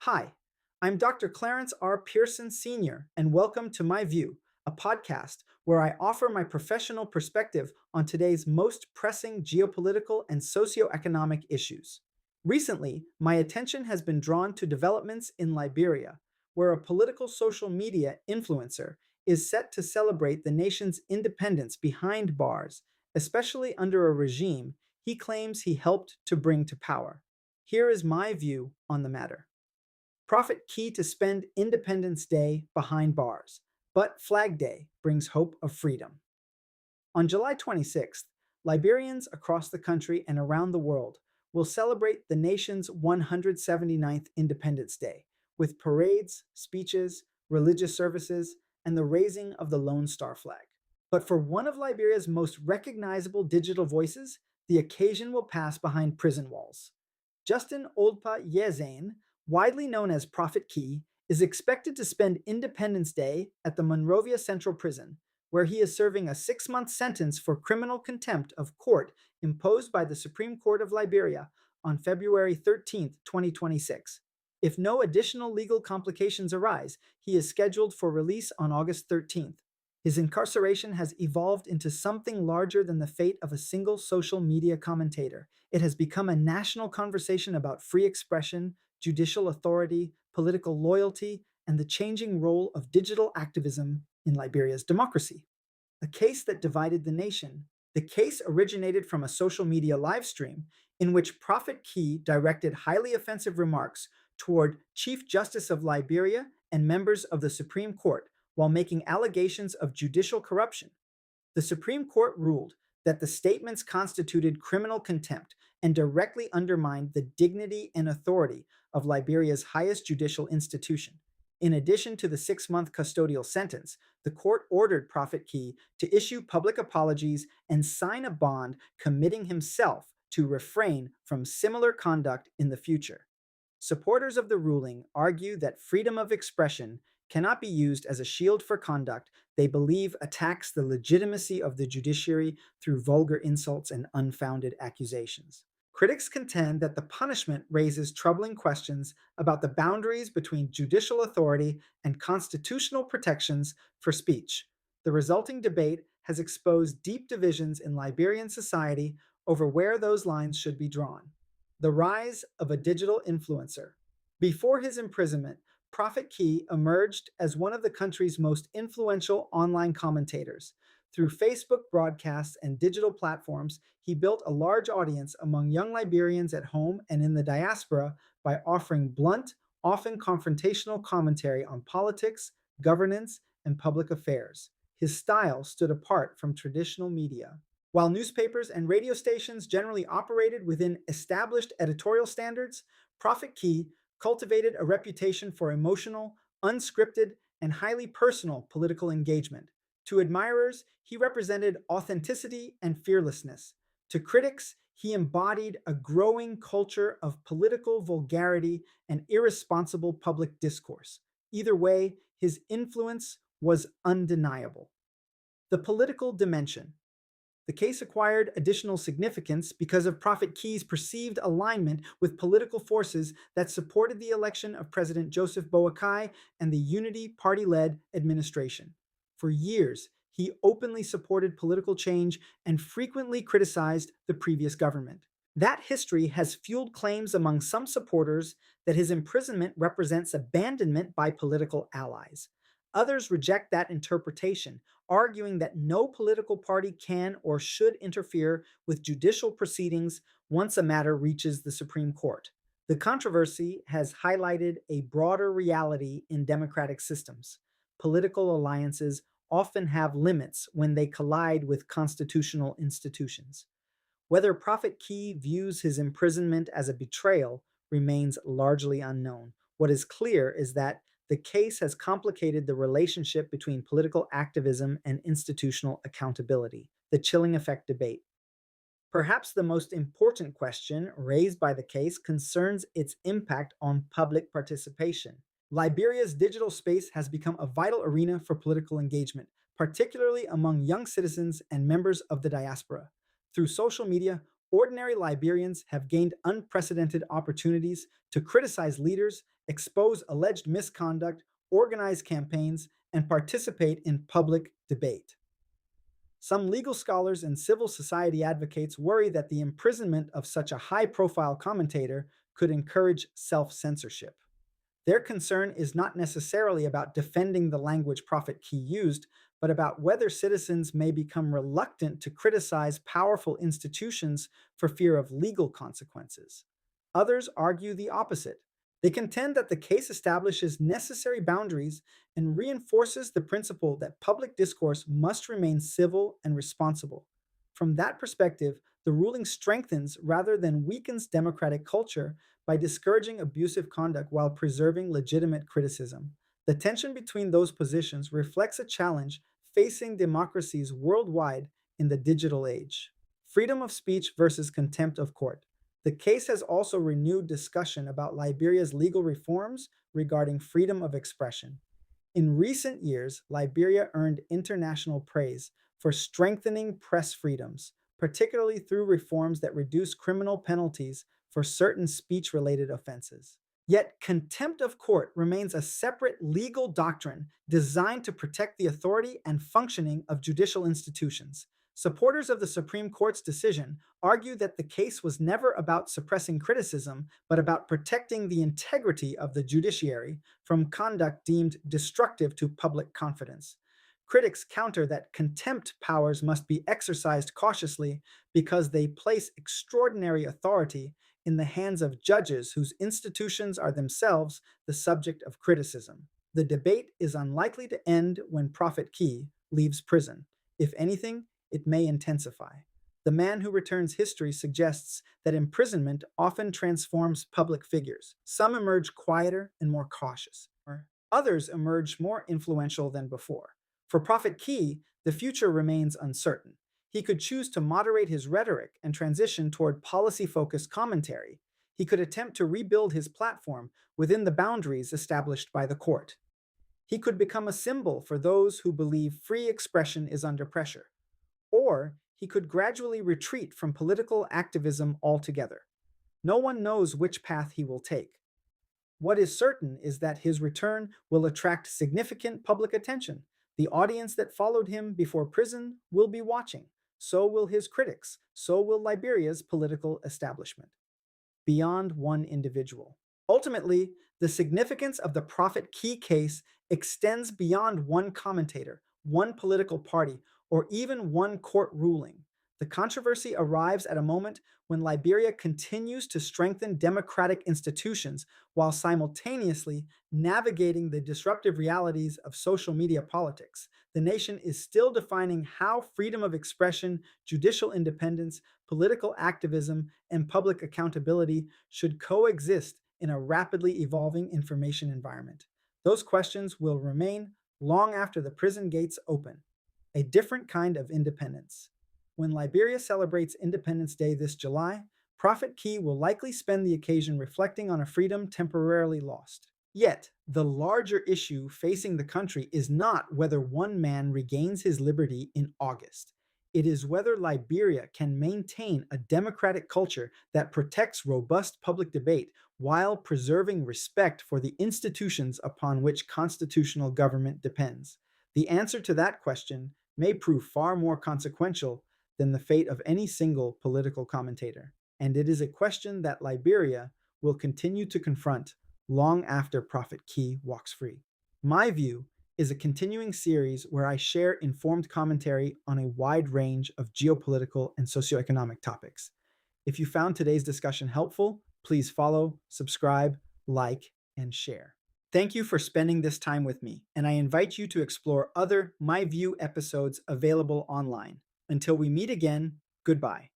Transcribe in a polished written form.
Hi, I'm Dr. Clarence R. Pearson Sr., and welcome to My View, a podcast where I offer my professional perspective on today's most pressing geopolitical and socioeconomic issues. Recently, my attention has been drawn to developments in Liberia, where a political social media influencer is set to celebrate the nation's independence behind bars, especially under a regime he claims he helped to bring to power. Here is my view on the matter. Prophet key to spend Independence Day behind bars, but Flag Day brings hope of freedom. On July 26th, Liberians across the country and around the world will celebrate the nation's 179th Independence Day with parades, speeches, religious services, and the raising of the Lone Star flag. But for one of Liberia's most recognizable digital voices, the occasion will pass behind prison walls. Justin Oldpa Yezane, widely known as Prophet Key, is expected to spend Independence Day at the Monrovia Central Prison, where he is serving a 6 month sentence for criminal contempt of court imposed by the Supreme Court of Liberia on February 13, 2026. If no additional legal complications arise, he is scheduled for release on August 13th. His incarceration has evolved into something larger than the fate of a single social media commentator. It has become a national conversation about free expression, judicial authority, political loyalty, and the changing role of digital activism in Liberia's democracy. A case that divided the nation. The case originated from a social media live stream in which Prophet Key directed highly offensive remarks toward Chief Justice of Liberia and members of the Supreme Court while making allegations of judicial corruption. The Supreme Court ruled that the statements constituted criminal contempt and directly undermined the dignity and authority of Liberia's highest judicial institution. In addition to the 6 month custodial sentence, the court ordered Prophet Key to issue public apologies and sign a bond committing himself to refrain from similar conduct in the future. Supporters of the ruling argue that freedom of expression cannot be used as a shield for conduct they believe attacks the legitimacy of the judiciary through vulgar insults and unfounded accusations. Critics contend that the punishment raises troubling questions about the boundaries between judicial authority and constitutional protections for speech. The resulting debate has exposed deep divisions in Liberian society over where those lines should be drawn. The rise of a digital influencer. Before his imprisonment, Prophet Key emerged as one of the country's most influential online commentators. Through Facebook broadcasts and digital platforms, he built a large audience among young Liberians at home and in the diaspora by offering blunt, often confrontational commentary on politics, governance, and public affairs. His style stood apart from traditional media. While newspapers and radio stations generally operated within established editorial standards, Prophet Key cultivated a reputation for emotional, unscripted, and highly personal political engagement. To admirers, he represented authenticity and fearlessness. To critics, he embodied a growing culture of political vulgarity and irresponsible public discourse. Either way, his influence was undeniable. The political dimension. The case acquired additional significance because of Prophet Key's perceived alignment with political forces that supported the election of President Joseph Boakai and the Unity Party led administration. For years, he openly supported political change and frequently criticized the previous government. That history has fueled claims among some supporters that his imprisonment represents abandonment by political allies. Others reject that interpretation, arguing that no political party can or should interfere with judicial proceedings once a matter reaches the Supreme Court. The controversy has highlighted a broader reality in democratic systems. Political alliances often have limits when they collide with constitutional institutions. Whether Prophet Key views his imprisonment as a betrayal remains largely unknown. What is clear is that the case has complicated the relationship between political activism and institutional accountability, the chilling effect debate. Perhaps the most important question raised by the case concerns its impact on public participation. Liberia's digital space has become a vital arena for political engagement, particularly among young citizens and members of the diaspora. Through social media, ordinary Liberians have gained unprecedented opportunities to criticize leaders expose alleged misconduct, organize campaigns, and participate in public debate. Some legal scholars and civil society advocates worry that the imprisonment of such a high profile commentator could encourage self censorship. Their concern is not necessarily about defending the language Prophet Key used, but about whether citizens may become reluctant to criticize powerful institutions for fear of legal consequences. Others argue the opposite. They contend that the case establishes necessary boundaries and reinforces the principle that public discourse must remain civil and responsible. From that perspective, the ruling strengthens rather than weakens democratic culture by discouraging abusive conduct while preserving legitimate criticism. The tension between those positions reflects a challenge facing democracies worldwide in the digital age. Freedom of speech versus contempt of court. The case has also renewed discussion about Liberia's legal reforms regarding freedom of expression. In recent years, Liberia earned international praise for strengthening press freedoms, particularly through reforms that reduce criminal penalties for certain speech related offenses. Yet, contempt of court remains a separate legal doctrine designed to protect the authority and functioning of judicial institutions. Supporters of the Supreme Court's decision argue that the case was never about suppressing criticism, but about protecting the integrity of the judiciary from conduct deemed destructive to public confidence. Critics counter that contempt powers must be exercised cautiously because they place extraordinary authority in the hands of judges whose institutions are themselves the subject of criticism. The debate is unlikely to end when Prophet Key leaves prison. If anything, it may intensify. The man who returns history suggests that imprisonment often transforms public figures. Some emerge quieter and more cautious. Others emerge more influential than before. For Prophet Key, the future remains uncertain. He could choose to moderate his rhetoric and transition toward policy focused commentary. He could attempt to rebuild his platform within the boundaries established by the court. He could become a symbol for those who believe free expression is under pressure. Or he could gradually retreat from political activism altogether. No one knows which path he will take. What is certain is that his return will attract significant public attention. The audience that followed him before prison will be watching. So will his critics. So will Liberia's political establishment. Beyond one individual. Ultimately, the significance of the Prophet Key case extends beyond one commentator, one political party, or even one court ruling. The controversy arrives at a moment when Liberia continues to strengthen democratic institutions while simultaneously navigating the disruptive realities of social media politics. The nation is still defining how freedom of expression, judicial independence, political activism, and public accountability should coexist in a rapidly evolving information environment. Those questions will remain long after the prison gates open. A different kind of independence. When Liberia celebrates Independence Day this July, Prophet Key will likely spend the occasion reflecting on a freedom temporarily lost. Yet, the larger issue facing the country is not whether one man regains his liberty in August. It is whether Liberia can maintain a democratic culture that protects robust public debate while preserving respect for the institutions upon which constitutional government depends. The answer to that question may prove far more consequential than the fate of any single political commentator. And it is a question that Liberia will continue to confront long after Prophet Key walks free. My View is a continuing series where I share informed commentary on a wide range of geopolitical and socioeconomic topics. If you found today's discussion helpful, please follow, subscribe, like, and share. Thank you for spending this time with me, and I invite you to explore other My View episodes available online. Until we meet again, goodbye.